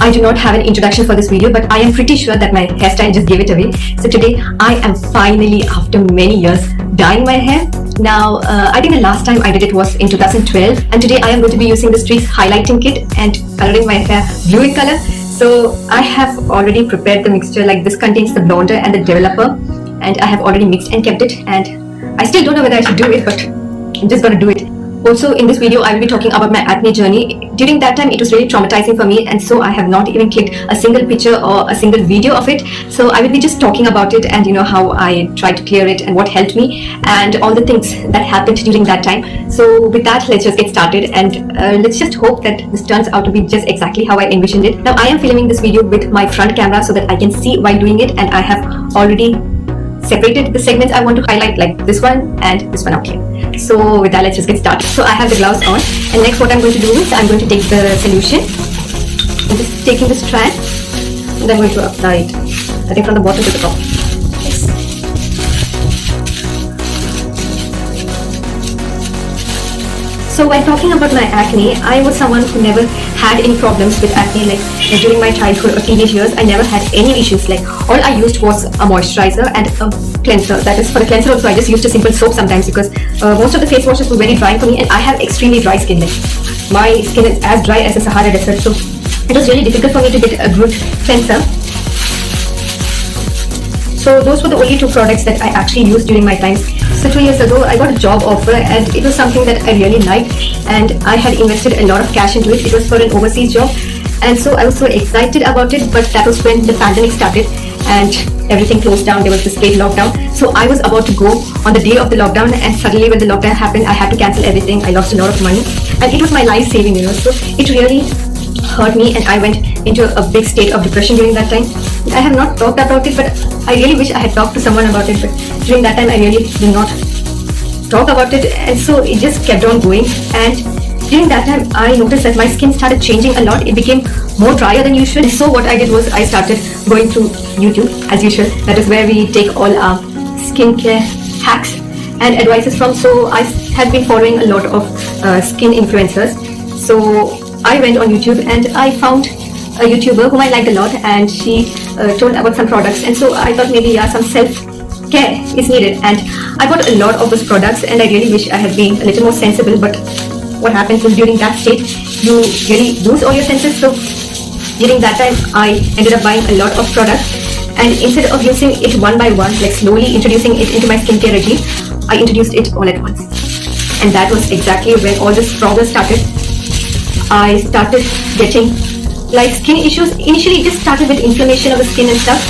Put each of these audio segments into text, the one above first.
I do not have an introduction for this video, but I am pretty sure that my hairstyle just gave it away. So today I am finally, after many years, dyeing my hair. Now, I think the last time I did it was in 2012, and today I am going to be using the Streaks highlighting kit and coloring my hair blue in color. So I have already prepared the mixture. Like, this contains the blonder and the developer, and I have already mixed and kept it, and I still don't know whether I should do it, but I'm just gonna do it. Also, in this video, I will be talking about my acne journey. During that time, it was really traumatizing for me, and so I have not even clicked a single picture or a single video of it. So I will be just talking about it and how I tried to clear it and what helped me and all the things that happened during that time. So with that, let's just get started, and let's just hope that this turns out to be just exactly how I envisioned it. Now, I am filming this video with my front camera so that I can see while doing it, and I have already separated the segments I want to highlight, like this one and this one out here. So with that, let's just get started. So I have the gloves on, and next what I'm going to do is I'm going to take the solution. I'm just taking the strand and I'm going to apply it, I think from the bottom to the top. Yes. So when talking about my acne, I was someone who never had any problems with acne. Like, during my childhood or teenage years, I never had any issues. Like, all I used was a moisturizer and a cleanser. That is, for the cleanser also I just used a simple soap sometimes, because most of the face washes were very dry for me, and I have extremely dry skin. Like, my skin is as dry as the Sahara desert, so it was really difficult for me to get a good cleanser. So those were the only two products that I actually used during my time. So 2 years ago, I got a job offer, and it was something that I really liked, and I had invested a lot of cash into it. It was for an overseas job, and so I was so excited about it. But that was when the pandemic started and everything closed down. There was this great lockdown. So I was about to go on the day of the lockdown, and suddenly when the lockdown happened, I had to cancel everything. I lost a lot of money, and it was my life saving, so it really hurt me, and I went into a big state of depression during that time. I have not talked about it, but I really wish I had talked to someone about it. But during that time, I really did not talk about it, and so it just kept on going. And during that time, I noticed that my skin started changing a lot. It became more drier than usual. So what I did was I started going through YouTube as usual. That is where we take all our skincare hacks and advices from. So I had been following a lot of skin influencers. So I went on YouTube and I found a YouTuber whom I liked a lot, and she told about some products, and so I thought maybe some self-care is needed, and I bought a lot of those products, and I really wish I had been a little more sensible. But what happens is, during that state, you really lose all your senses. So during that time, I ended up buying a lot of products, and instead of using it one by one, like slowly introducing it into my skincare regime, I introduced it all at once. And that was exactly when all this problem started. I started getting like skin issues. Initially, it just started with inflammation of the skin and stuff,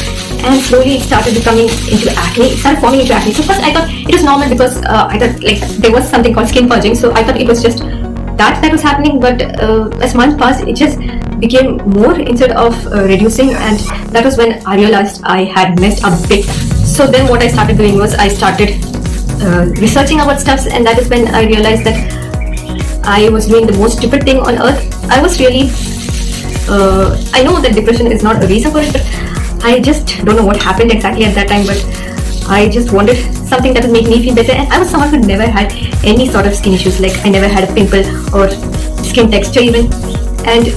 and slowly it started becoming into acne. It started forming into acne. So first I thought it was normal, because I thought like there was something called skin purging. So I thought it was just that was happening. But as months passed, it just became more instead of reducing, and that was when I realized I had messed up big. So then what I started doing was I started researching about stuffs, and that is when I realized that I was doing the most stupid thing on earth. I was really I know that depression is not a reason for it, but I just don't know what happened exactly at that time. But I just wanted something that would make me feel better, and I was someone who never had any sort of skin issues. Like, I never had a pimple or skin texture even, and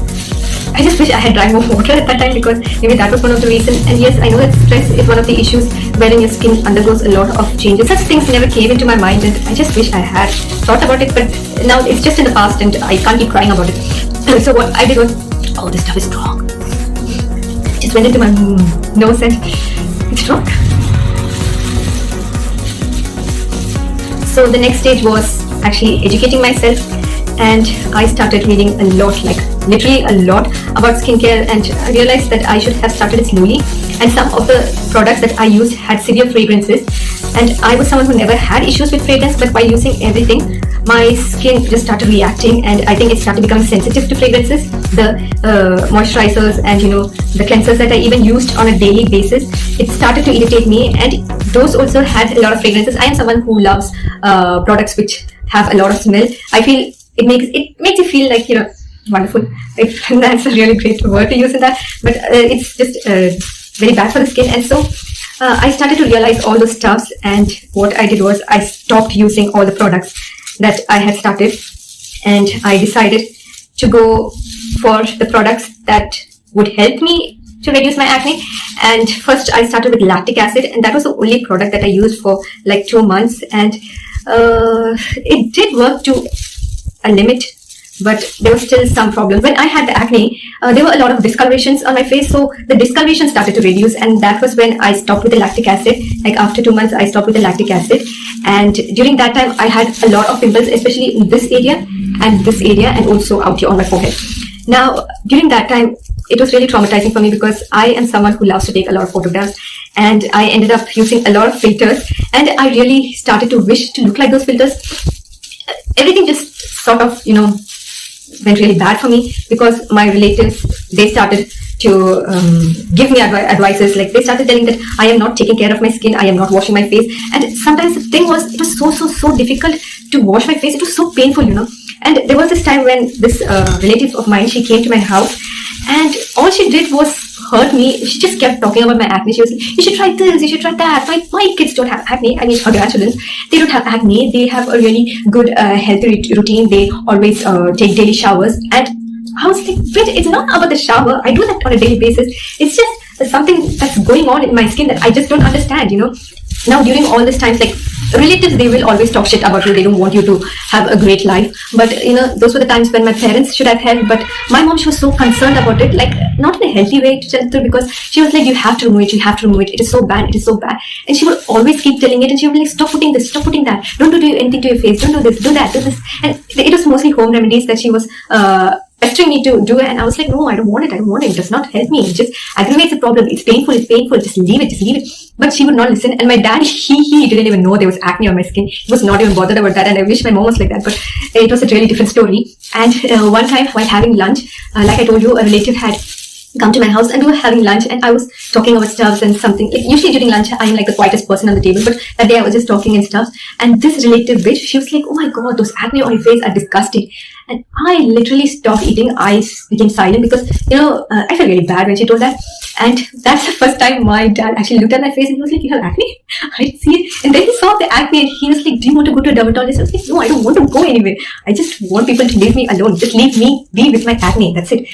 I just wish I had drank more water at that time, because maybe that was one of the reasons. And yes, I know that stress is one of the issues wherein your skin undergoes a lot of changes. Such things never came into my mind, and I just wish I had thought about it. But now it's just in the past, and I can't keep crying about it. So what I did was, oh, this stuff is strong. Just went into my nose, and it's strong. So the next stage was actually educating myself, and I started reading a lot, like literally a lot about skincare, and I realized that I should have started it slowly. And some of the products that I used had severe fragrances, and I was someone who never had issues with fragrance, but while using everything, my skin just started reacting, and I think it started becoming sensitive to fragrances. The moisturizers and the cleansers that I even used on a daily basis, it started to irritate me, and those also had a lot of fragrances. I am someone who loves products which have a lot of smell. I feel it makes you feel like wonderful. That's a really great word to use in that, but it's just very bad for the skin. And so I started to realize all those stuffs, and what I did was I stopped using all the products that I had started, and I decided to go for the products that would help me to reduce my acne. And first I started with lactic acid, and that was the only product that I used for like 2 months, and it did work to a limit, but there was still some problems. When I had the acne, there were a lot of discolorations on my face, so the discoloration started to reduce, and that was when I stopped with the lactic acid. Like after 2 months, I stopped with the lactic acid, and during that time, I had a lot of pimples, especially in this area, and also out here on my forehead. Now, during that time, it was really traumatizing for me because I am someone who loves to take a lot of photographs, and I ended up using a lot of filters, and I really started to wish to look like those filters. Everything just sort of, went really bad for me because my relatives, they started to give me advices. Like they started telling that I am not taking care of my skin, I am not washing my face, and sometimes the thing was, it was so difficult to wash my face. It was so painful, And there was this time when this relative of mine, she came to my house, and all she did was hurt me. She just kept talking about my acne. She was like, you should try this, you should try that. My kids don't have acne. I mean, her grandchildren, they don't have acne. They have a really good healthy routine. They always take daily showers. And I was like, wait, it's not about the shower. I do that on a daily basis. It's just something that's going on in my skin that I just don't understand, Now, during all this time, like relatives, they will always talk shit about you. They don't want you to have a great life. But, those were the times when my parents should have helped. But my mom, she was so concerned about it, like not in a healthy way to tell her, because she was like, you have to remove it. You have to remove it. It is so bad. It is so bad. And she would always keep telling it. And she would be like, stop putting this, stop putting that. Don't do anything to your face. Don't do this, do that, do this. And it was mostly home remedies that she was pestering me to do it, and I was like, no, I don't want it. It does not help me. It just aggravates the problem. It's painful. Just leave it. But she would not listen. And my dad, he didn't even know there was acne on my skin. He was not even bothered about that. And I wish my mom was like that, but it was a really different story. And one time while having lunch, like I told you, a relative had come to my house, and we were having lunch, and I was talking about stuff and something. Like usually during lunch, I am like the quietest person on the table, but that day I was just talking and stuff. And this relative bitch, she was like, oh my god, those acne on your face are disgusting. And I literally stopped eating. I became silent because, I felt really bad when she told that. And that's the first time my dad actually looked at my face and he was like, you have acne? I didn't see it. And then he saw the acne and he was like, do you want to go to a dermatologist? I was like, no, I don't want to go anywhere. I just want people to leave me alone. Just leave me be with my acne. That's it.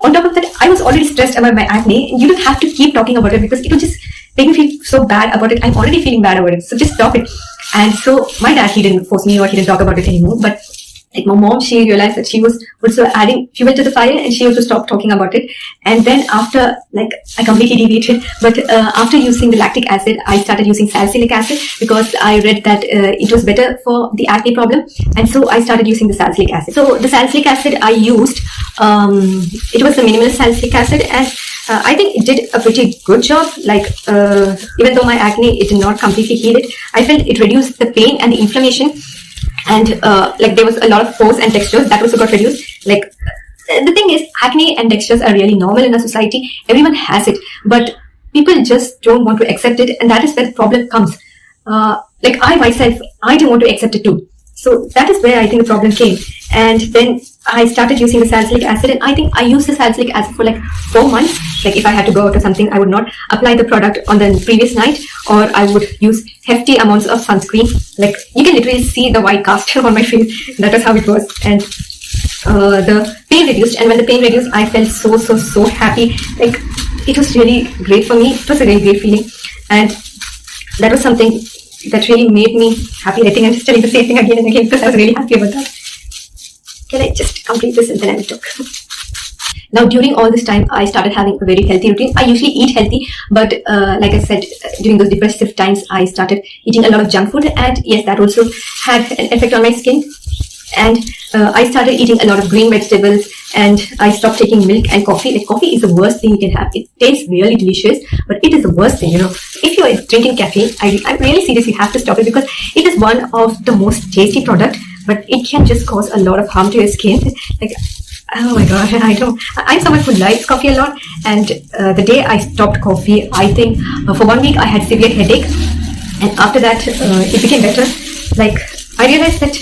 On top of that, I was already stressed about my acne. You don't have to keep talking about it because it will just make me feel so bad about it. I'm already feeling bad about it. So just stop it. And so my dad, he didn't force me or he didn't talk about it anymore. But like my mom, she realized that she was also adding fuel to the fire, and she also stopped talking about it. And then after, like, I completely deviated, but after using the lactic acid, I started using salicylic acid because I read that it was better for the acne problem. And so I started using the salicylic acid. So the salicylic acid I used, it was the minimalist salicylic acid, and I think it did a pretty good job. Like, even though my acne, it did not completely heal it, I felt it reduced the pain and the inflammation. And like there was a lot of pores and textures that also got reduced. Like the thing is, acne and textures are really normal in our society. Everyone has it, but people just don't want to accept it, and that is where the problem comes. Like I myself, I didn't want to accept it too. So that is where I think the problem came. And then I started using the salicylic acid, and I think I used the salicylic acid for like 4 months. Like if I had to go out or something, I would not apply the product on the previous night, or I would use hefty amounts of sunscreen. Like you can literally see the white cast on my face. That was how it was. And the pain reduced, and when the pain reduced, I felt so happy. Like it was really great for me. It was a really great feeling, and that was something that really made me happy. I think I'm just telling the same thing again and again because I was really happy about that. Can I just complete this and then I will talk? Now, during all this time, I started having a very healthy routine. I usually eat healthy, but like I said, during those depressive times, I started eating a lot of junk food, and yes, that also had an effect on my skin. And I started eating a lot of green vegetables, and I stopped taking milk and coffee. Like coffee is the worst thing you can have. It tastes really delicious, but it is the worst thing, If you are drinking caffeine, I'm really serious, you have to stop it because it is one of the most tasty product, but it can just cause a lot of harm to your skin. Like, oh my god, I'm someone who likes coffee a lot, and the day I stopped coffee, I think for 1 week I had severe headache, and after that it became better. Like I realized that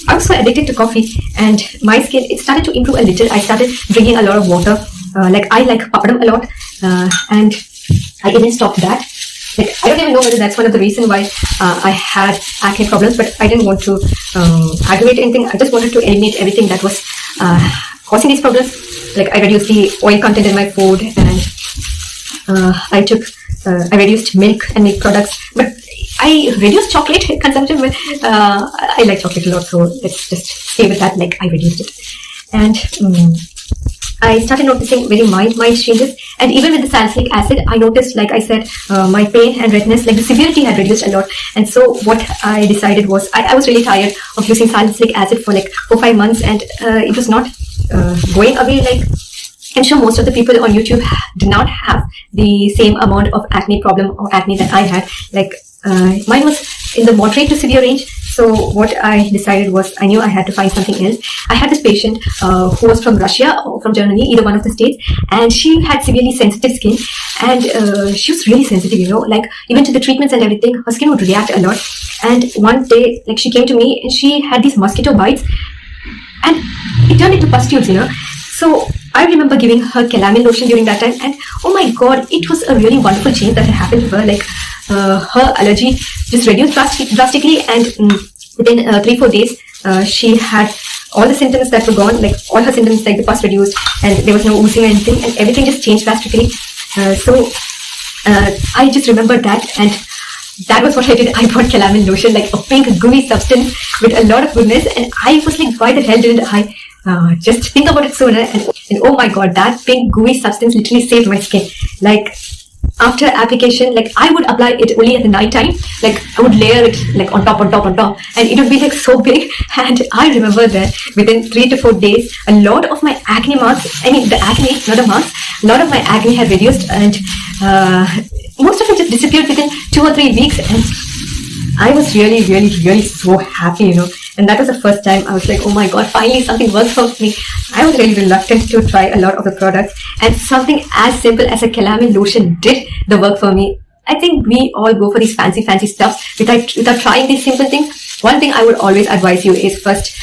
I was so addicted to coffee, and my skin, it started to improve a little. I started drinking a lot of water. Like I like papadam a lot, and I even stopped that. Like I don't even know whether that's one of the reasons why I had acne problems, but I didn't want to aggravate anything. I just wanted to eliminate everything that was causing these problems. like I reduced the oil content in my food, and I reduced milk and milk products, but I reduced chocolate consumption. But I like chocolate a lot, so let's just stay with that. Like I reduced it, and I started noticing very mild changes, and even with the salicylic acid, I noticed, like I said, my pain and redness, like the severity had reduced a lot. And so what I decided was, I was really tired of using salicylic acid for like 4-5 months, and it was not going away. Like I'm sure most of the people on YouTube did not have the same amount of acne problem or acne that I had. Like mine was in the moderate to severe range. So what I decided was, I knew I had to find something else. I had this patient who was from Russia or from Germany, either one of the states, and she had severely sensitive skin, and she was really sensitive, you know, like even to the treatments and everything, her skin would react a lot. And one day, like she came to me and she had these mosquito bites, and it turned into pustules, you know. So I remember giving her calamine lotion during that time, and oh my god, it was a really wonderful change that had happened to her. Like her allergy just reduced drastically, and within 3-4 days she had all the symptoms that were gone. Like all her symptoms, like the pus reduced, and there was no oozing or anything, and everything just changed drastically. So I just remembered that, and that was what I did. I bought calamine lotion, like a pink gooey substance with a lot of goodness, and I was like, why the hell didn't I just think about it sooner? And oh my god, that pink gooey substance literally saved my skin. Like after application, like I would apply it only at the night time. Like I would layer it like on top, and it would be like so big. And I remember that within 3 to 4 days, a lot of my acne marks, I mean the acne, not the marks, a lot of my acne had reduced, and most of it just disappeared within 2 or 3 weeks. And I was really so happy, you know. And that was the first time I was like, oh my god, finally something works for me. I was really reluctant to try a lot of the products, and something as simple as a calamine lotion did the work for me. I think we all go for these fancy stuff without trying these simple things. One thing I would always advise you is, first,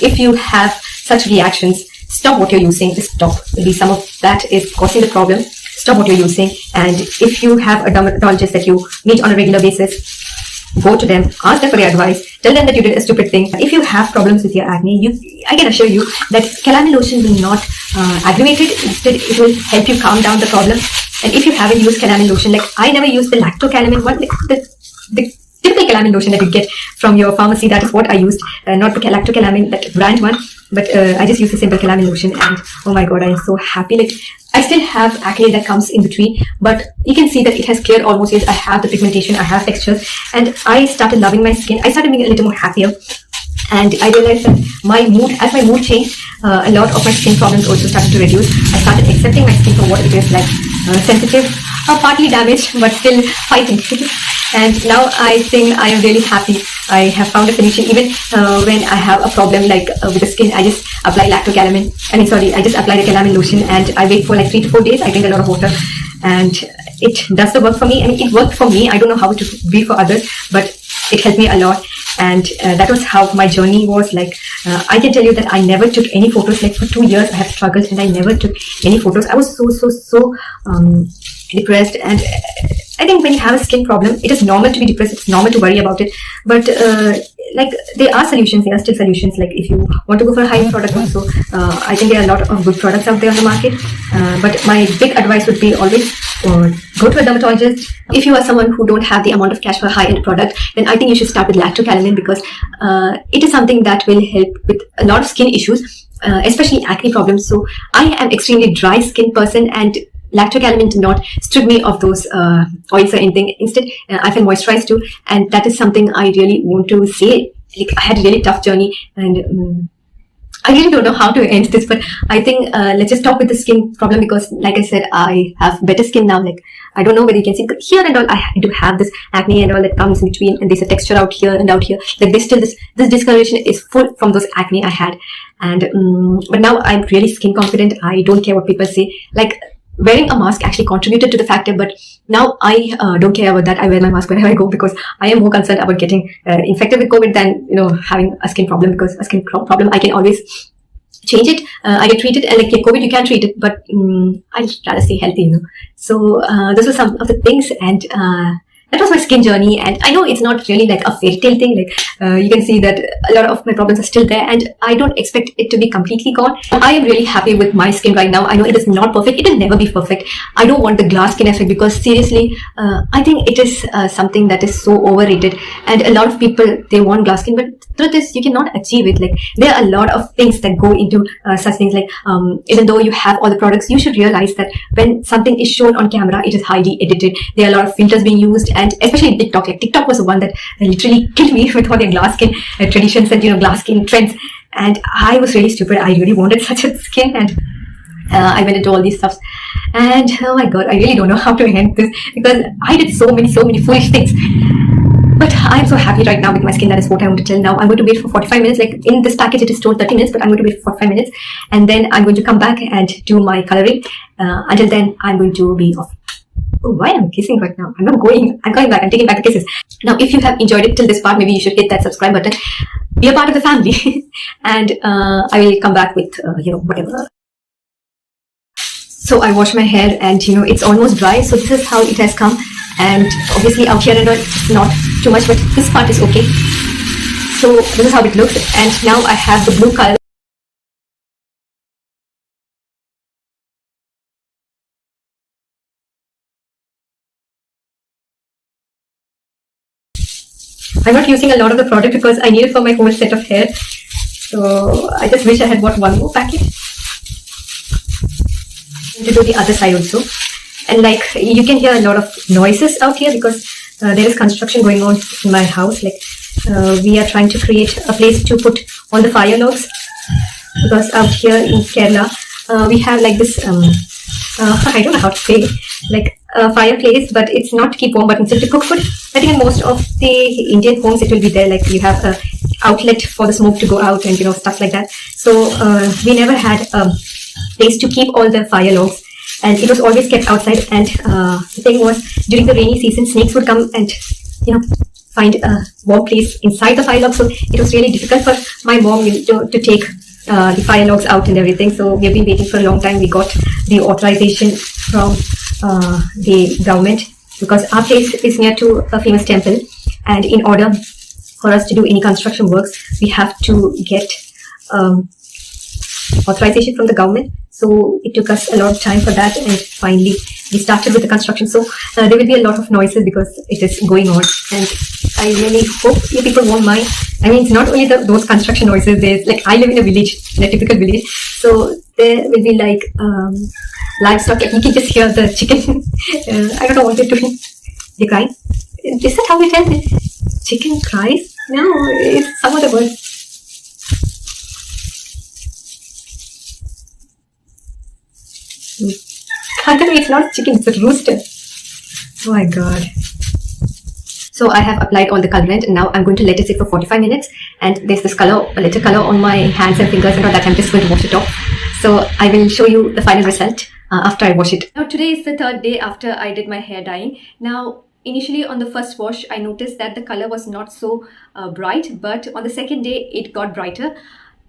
if you have such reactions, stop what you're using. Just stop. Maybe some of that is causing the problem. Stop what you're using. And if you have a dermatologist that you meet on a regular basis, go to them, ask them for their advice, tell them that you did a stupid thing. If you have problems with your acne, I can assure you that calamine lotion will not aggravate it. Instead, it will help you calm down the problem. And if you haven't used calamine lotion, like I never used the lactocalamine one, the typical calamine lotion that you get from your pharmacy, that is what I used, not the lactocalamine, that brand one, but I just used the simple calamine lotion, and oh my god, I am so happy. Like I still have acne that comes in between, but you can see that it has cleared almost. Yes, I have the pigmentation, I have textures, and I started loving my skin. I started being a little more happier, and I realized that as my mood changed, a lot of my skin problems also started to reduce. I started accepting my skin for what it is, like sensitive, partly damaged, but still fighting. And now I think I am really happy. I have found a solution. Even when I have a problem like with the skin, I just apply I just apply the calamine lotion, and I wait for like 3 to 4 days. I drink a lot of water, and it does the work for me. I mean, it worked for me. I don't know how it would be for others, but it helped me a lot. And that was how my journey was. Like I can tell you that I never took any photos. Like for 2 years I have struggled, and I never took any photos. I was so depressed. And I think when you have a skin problem, it is normal to be depressed. It's normal to worry about it. But like there are solutions. There are still solutions. Like if you want to go for a high-end product also, I think there are a lot of good products out there on the market. But my big advice would be always go to a dermatologist. If you are someone who don't have the amount of cash for a high-end product, then I think you should start with lactocalamine, because it is something that will help with a lot of skin issues, especially acne problems. So I am extremely dry skin person, and lactocalamine did not strip me of those oils or anything. Instead, I feel moisturized too, and that is something I really want to say. Like I had a really tough journey, and I really don't know how to end this, but I think let's just stop with the skin problem, because like I said, I have better skin now. Like I don't know whether you can see here and all, I do have this acne and all that comes in between, and there's a texture out here and out here. Like there's still this discoloration is full from those acne I had. And but now I'm really skin confident. I don't care what people say. Like wearing a mask actually contributed to the factor, but now I don't care about that. I wear my mask wherever I go, because I am more concerned about getting infected with COVID than having a skin problem, because a skin problem I can always change it. I get treated, and like COVID you can treat it, but I'd rather stay healthy. So those were some of the things, and that was my skin journey. And I know it's not really like a fairy tale thing. Like you can see that a lot of my problems are still there, and I don't expect it to be completely gone. I am really happy with my skin right now. I know it is not perfect. It will never be perfect. I don't want the glass skin effect, because seriously, I think it is something that is so overrated. And a lot of people, they want glass skin, but the truth is you cannot achieve it. Like there are a lot of things that go into such things. Like even though you have all the products, you should realize that when something is shown on camera, it is highly edited. There are a lot of filters being used, and especially in TikTok. Like TikTok was the one that literally killed me with all their glass skin traditions and glass skin trends. And I was really stupid. I really wanted such a skin, and I went into all these stuffs. And oh my god, I really don't know how to end this, because I did so many foolish things. But I'm so happy right now with my skin. That is what I want to tell now. I'm going to wait for 45 minutes. Like in this package, it is told 30 minutes, but I'm going to wait for 45 minutes. And then I'm going to come back and do my coloring. Until then, I'm going to be off. Oh, why am I kissing right now? I'm not going. I'm coming back. I'm taking back the kisses. Now, if you have enjoyed it till this part, maybe you should hit that subscribe button. Be a part of the family. And I will come back with, whatever. So I wash my hair, and it's almost dry. So this is how it has come. And obviously out here and all, it's not too much, but this part is okay. So this is how it looks. And now I have the blue color. I'm not using a lot of the product because I need it for my whole set of hair. So I just wish I had bought one more packet. To do the other side also. And like you can hear a lot of noises out here, because there is construction going on in my house. Like we are trying to create a place to put all the fire logs, because out here in Kerala we have like this I don't know how to say, like a fireplace, but it's not to keep warm, but instead to cook food. I think in most of the Indian homes it will be there, like you have a outlet for the smoke to go out and stuff like that. So we never had a place to keep all the fire logs, and it was always kept outside. And the thing was, during the rainy season, snakes would come and find a warm place inside the fire log. So it was really difficult for my mom to take the fire logs out and everything. So we have been waiting for a long time. We got the authorization from the government, because our place is near to a famous temple, and in order for us to do any construction works, we have to get authorization from the government. So it took us a lot of time for that, and finally we started with the construction. So there will be a lot of noises because it is going on, and I really hope you people won't mind. I mean, it's not only those construction noises. There's like, I live in a village, in a typical village, so there will be like livestock. Like you can just hear the chicken. I don't know what they're doing. They're crying. Is that how we tell it? Chicken cries? No, it's some other word. I don't know, it's not chicken, it's a rooster. Oh my god. So I have applied all the colorant, and now I'm going to let it sit for 45 minutes. And there's this color, a little color on my hands and fingers and all that. I'm just going to wash it off. So I will show you the final result after I wash it. Now today is the third day after I did my hair dyeing. Now initially on the first wash, I noticed that the color was not so bright, but on the second day it got brighter.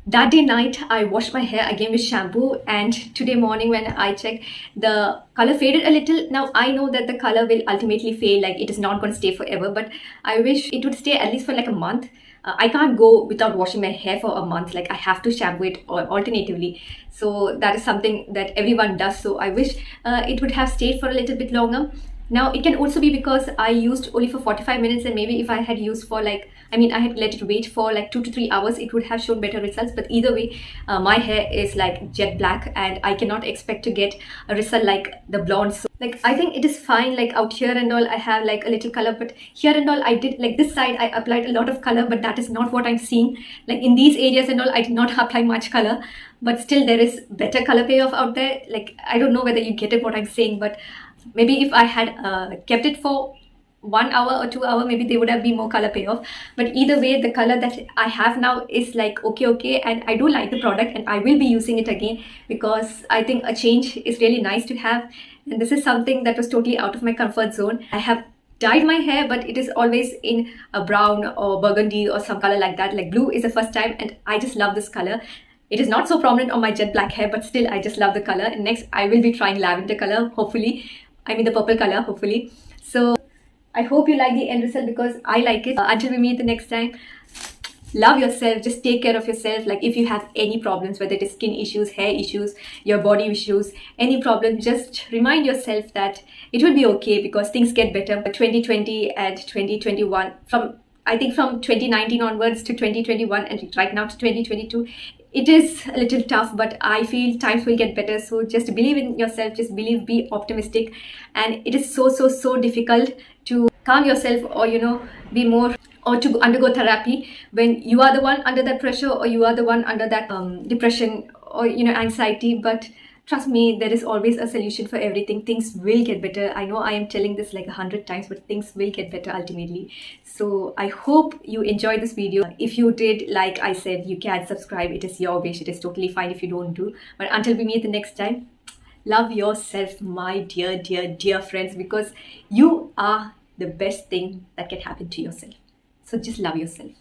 That day night, I washed my hair again with shampoo, and today morning when I checked, the color faded a little. Now I know that the color will ultimately fade, like it is not going to stay forever, but I wish it would stay at least for like a month. I can't go without washing my hair for a month. Like I have to shampoo it alternatively. So that is something that everyone does. So I wish it would have stayed for a little bit longer. Now it can also be because I used only for 45 minutes, and maybe if I had used for like, I had let it wait for like 2 to 3 hours, it would have shown better results. But either way, my hair is like jet black, and I cannot expect to get a result like the blonde. So like I think it is fine. Like out here and all, I have like a little color, but here and all, I did like this side, I applied a lot of color, but that is not what I'm seeing. Like in these areas and all, I did not apply much color, but still there is better color payoff out there. Like I don't know whether you get it what I'm saying, but maybe if I had kept it for 1 hour or 2 hours, maybe there would have been more color payoff. But either way, the color that I have now is like okay, and I do like the product, and I will be using it again, because I think a change is really nice to have. And this is something that was totally out of my comfort zone. I have dyed my hair, but it is always in a brown or burgundy or some color like that. Like blue is the first time, and I just love this color. It is not so prominent on my jet black hair, but still I just love the color. And next I will be trying lavender color, hopefully. The purple color, hopefully. So I hope you like the end result because I like it. Until we meet the next time, love yourself. Just take care of yourself. Like if you have any problems, whether it is skin issues, hair issues, your body issues, any problem, just remind yourself that it will be okay because things get better. 2020 and 2021, from I think from 2019 onwards to 2021 and right now to 2022, it is a little tough, but I feel times will get better. So just believe in yourself, just believe, be optimistic. And it is so difficult to calm yourself, or be more, or to undergo therapy when you are the one under that pressure, or you are the one under that depression, or anxiety. But trust me, there is always a solution for everything. Things will get better. I know I am telling this like 100 times, but things will get better ultimately. So I hope you enjoyed this video. If you did, like I said, you can subscribe. It is your wish. It is totally fine if you don't do. But until we meet the next time, love yourself, my dear friends, because you are the best thing that can happen to yourself. So just love yourself.